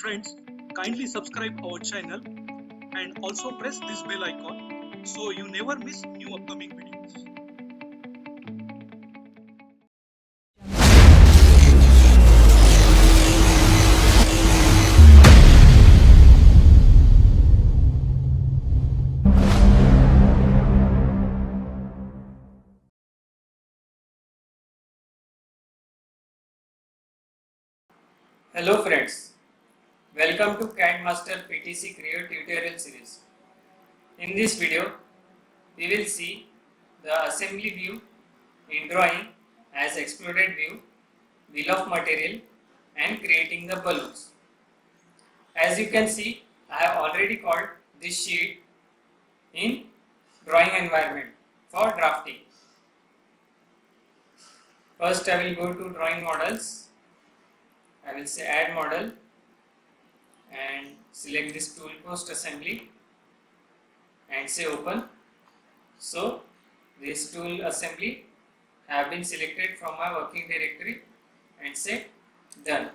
Friends, kindly subscribe our channel and also press this bell icon so you never miss new upcoming videos. Hello friends, welcome to CAD Master PTC Creo tutorial series. In this video, we will see the assembly view in drawing as exploded view, bill of material and creating the balloons. As you can see, I have already called this sheet in drawing environment for drafting. First I will go to drawing models. I will say add model and select this tool post assembly and say open. So this tool assembly have been selected from my working directory and say done.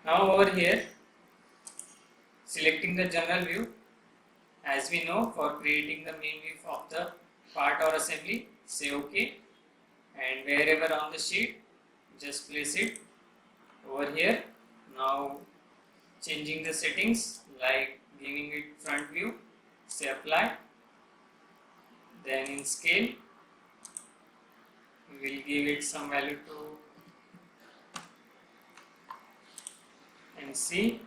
Now over here selecting the general view, as we know for creating the main view of the part or assembly say OK, and wherever on the sheet just place it over here. Now changing the settings like giving it front view say apply, then in scale we will give it some value to and see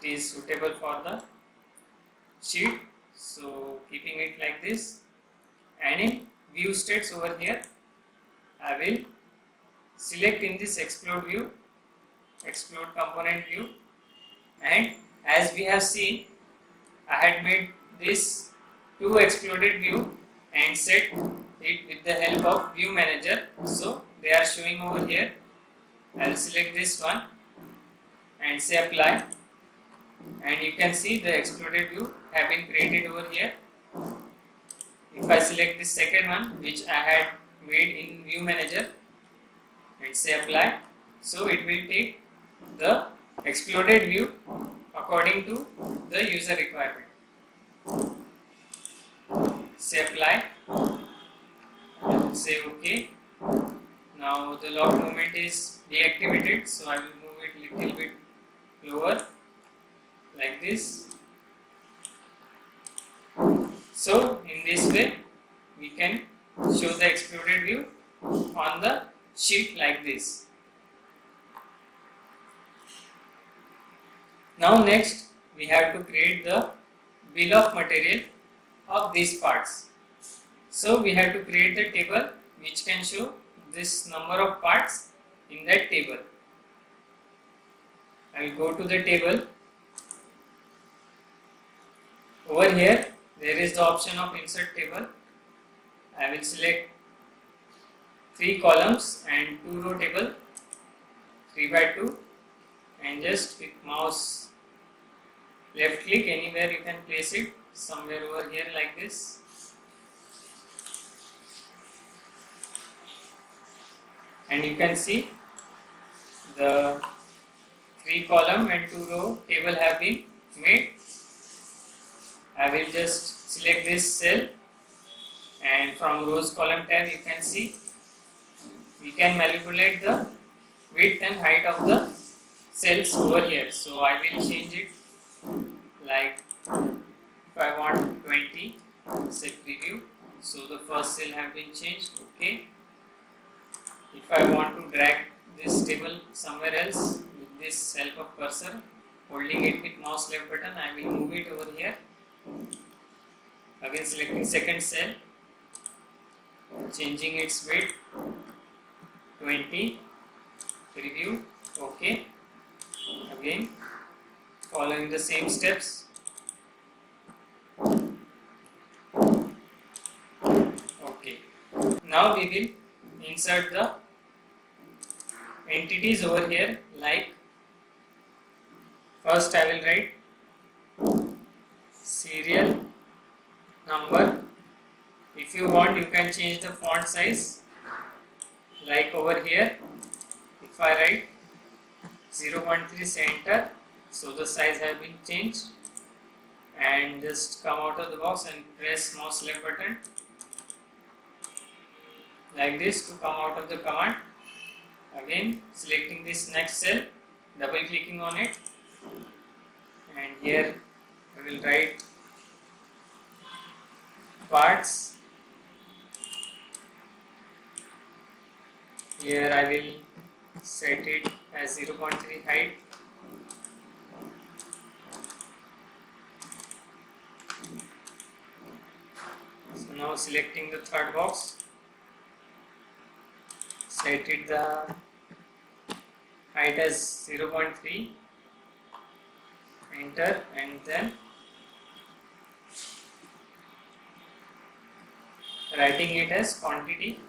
it is suitable for the sheet. So keeping it like this, and in view states over here I will select in this explode view, explode component view, and as we have seen I had made this two exploded view and set it with the help of view manager. So they are showing over here. I will select this one and say apply, and you can see the exploded view have been created over here. If I select this second one which I had made in view manager and say apply, so it will take the exploded view according to the user requirement. Say apply, say OK. Now the lock movement is deactivated, so I will move it little bit lower like this. So in this way we can show the exploded view on the sheet like this. Now next we have to create the bill of material of these parts. So we have to create the table which can show this number of parts in that table. I will go to the table. Over here there is the option of insert table. I will select 3 columns and 2 row table 3 by 2, and just with mouse left click anywhere you can place it somewhere over here like this. And you can see the 3 column and 2 row table have been made. I will just select this cell, and from rows column tab you can see we can manipulate the width and height of the cells over here. So I will change it like if I want 20, say preview. So the first cell have been changed. Okay. If I want to drag this table somewhere else with this help of cursor, holding it with mouse left button, I will move it over here. Again selecting second cell, changing its width 20, preview, OK. Again following the same steps. OK. Now we will insert the entities over here, like first I will write serial number. If you want you can change the font size, like over here if I write 0.3 center, so the size has been changed, and just come out of the box and press mouse left button like this to come out of the command. Again selecting this next cell, double clicking on it, and here I will write parts. Here I will set it as 0.3 height. So now selecting the third box, set it the height as 0.3, enter, and then writing it as quantity.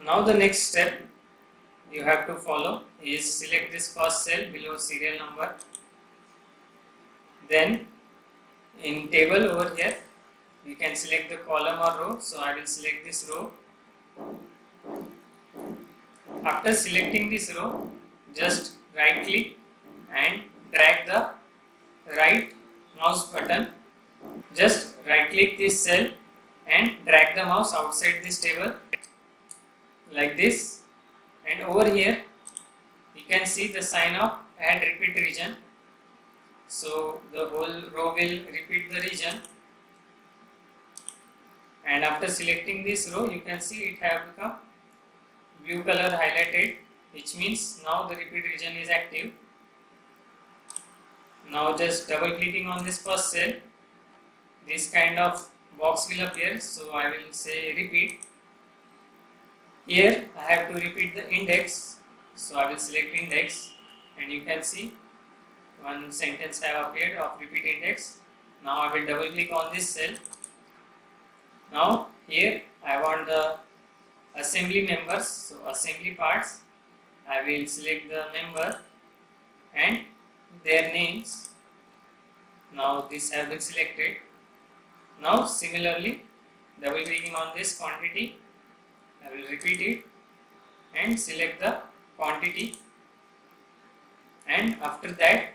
Now the next step you have to follow is select this first cell below serial number. Then in table over here you can select the column or row, so I will select this row. After selecting this row, just right click and drag the right mouse button. Just right click this cell and drag the mouse outside this table like this, and over here you can see the sign of add repeat region. So the whole row will repeat the region, and after selecting this row you can see it have become blue color highlighted, which means now the repeat region is active. Now just double clicking on this first cell, this kind of box will appear, so I will say repeat. Here I have to repeat the index, so I will select index, and you can see one sentence have appeared of repeat index. Now I will double click on this cell. Now here I want the assembly members, so assembly parts, I will select the member and their names. Now this have been selected. Now similarly double clicking on this quantity, I will repeat it and select the quantity, and after that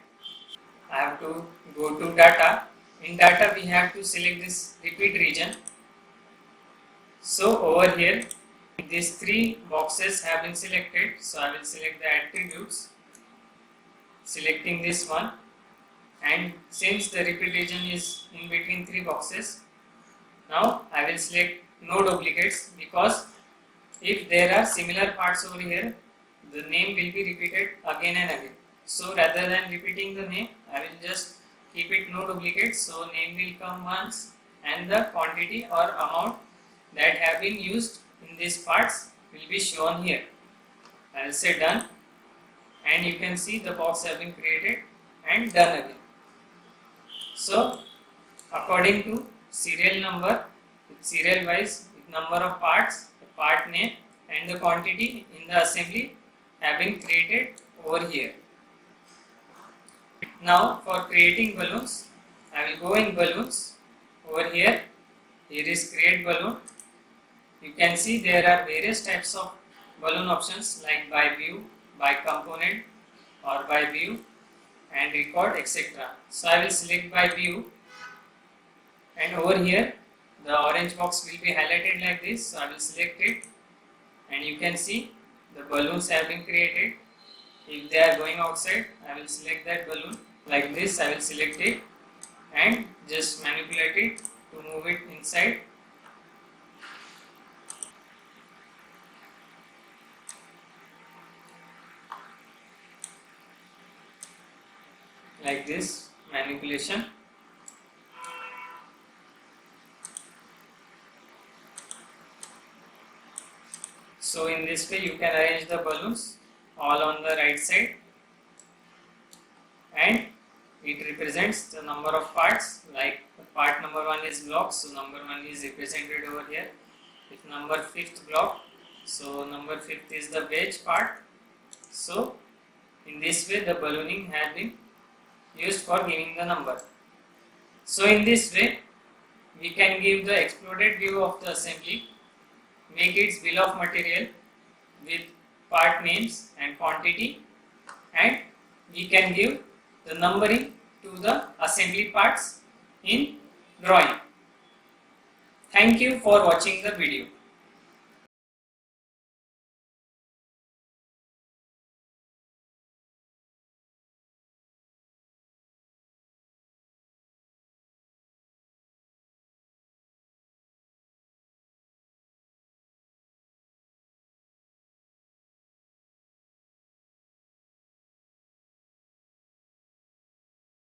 I have to go to data. In data we have to select this repeat region. So over here these three boxes have been selected, so I will select the attributes, selecting this one, and since the repeat region is in between three boxes, now I will select no duplicates, because if there are similar parts over here, the name will be repeated again and again. So rather than repeating the name, I will just keep it no duplicates, so name will come once and the quantity or amount that have been used in these parts will be shown here. I will say done, and you can see the box have been created and done again. So according to serial number, serial wise number of parts, the part name and the quantity in the assembly have been created over here. Now for creating balloons, I will go in balloons. Over here, here is create balloon. You can see there are various types of balloon options like by view, by component or by view, and record, etc. So I will select by view, and over here the orange box will be highlighted like this, so I will select it, and you can see the balloons have been created. If they are going outside, I will select that balloon like this. I will select it and just manipulate it to move it inside. Like this manipulation. So in this way you can arrange the balloons all on the right side, and it represents the number of parts. Like part number 1 is block, so number 1 is represented over here with number 5th block, so number 5th is the wedge part. So in this way the ballooning has been used for giving the number. So in this way we can give the exploded view of the assembly. make its bill of material with part names and quantity, and we can give the numbering to the assembly parts in drawing. Thank you for watching the video.